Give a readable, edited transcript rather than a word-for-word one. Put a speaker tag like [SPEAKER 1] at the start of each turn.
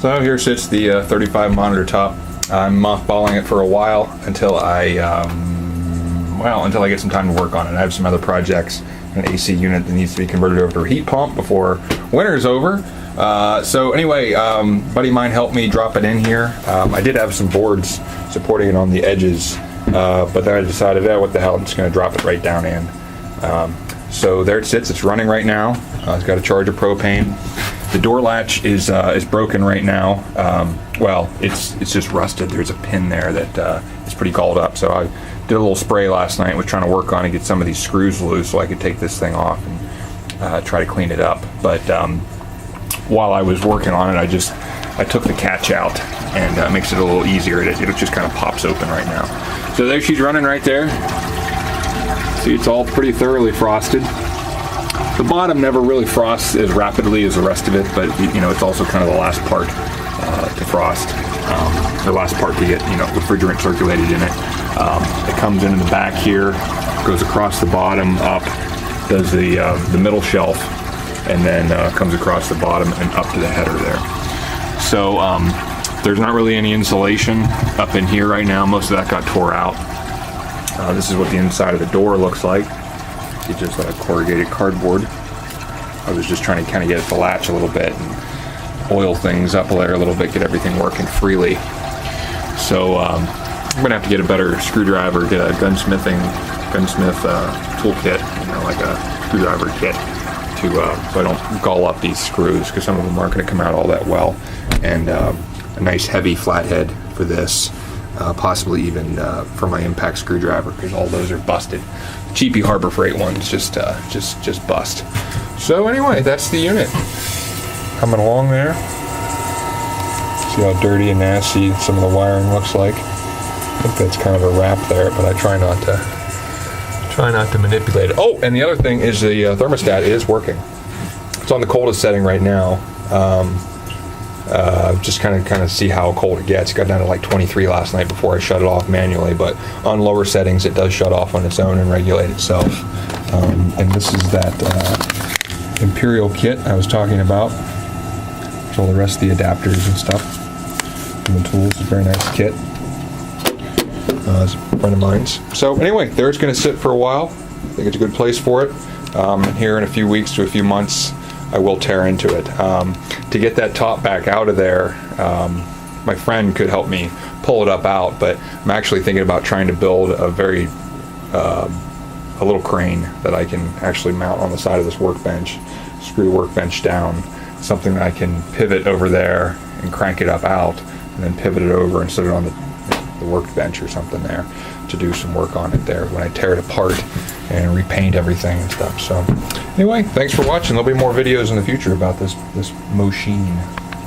[SPEAKER 1] So here sits the 35 monitor top. I'm mothballing it for a while until until I get some time to work on it. I have some other projects, an AC unit that needs to be converted over to a heat pump before winter's over. So anyway, buddy of mine helped me drop it in here. I did have some boards supporting it on the edges, but then I decided, what the hell, I'm just going to drop it right down in. So there it sits. It's running right now. It's got a charge of propane. The door latch is broken right now. Well, it's just rusted. There's a pin there that is pretty galled up. So I did a little spray last night. Was trying to work on it, get some of these screws loose so I could take this thing off and try to clean it up. But while I was working on it, I took the catch out, and makes it a little easier. It just kind of pops open right now. So there she's running right there. See, it's all pretty thoroughly frosted. The bottom never really frosts as rapidly as the rest of it, but it's also kind of the last part to frost, the last part to get refrigerant circulated in it. It comes in the back here, goes across the bottom up, does the middle shelf, and then comes across the bottom and up to the header there. So there's not really any insulation up in here right now. Most of that got tore out. This is what the inside of the door looks like. It's just corrugated cardboard. I was just trying to kind of get at the latch a little bit and oil things up there a little bit, get everything working freely. So I'm gonna have to get a better screwdriver, get a gunsmith toolkit, like a screwdriver kit, so I don't gall up these screws, because some of them aren't going to come out all that well. And a nice heavy flathead for this, possibly even for my impact screwdriver, because all those are busted. The cheapy Harbor Freight ones just bust. So anyway, that's the unit coming along there. See how dirty and nasty some of the wiring looks like. I think that's kind of a wrap there, but I try not to manipulate it. Oh, and the other thing is the thermostat is working. It's on the coldest setting right now. Just kind of see how cold it gets. It got down to like 23 last night before I shut it off manually, but on lower settings it does shut off on its own and regulate itself. And this is that Imperial kit I was talking about. There's all the rest of the adapters and stuff. And the tools, a very nice kit. It's a friend of mine's. So anyway, there it's going to sit for a while. I think it's a good place for it. Here in a few weeks to a few months, I will tear into it. To get that top back out of there, my friend could help me pull it up out, but I'm actually thinking about trying to build a little crane that I can actually mount on the side of this workbench, screw the workbench down, something that I can pivot over there and crank it up out, and then pivot it over and set it on the workbench or something there to do some work on it there when I tear it apart and repaint everything and stuff. So anyway, thanks for watching. There'll be more videos in the future about this machine.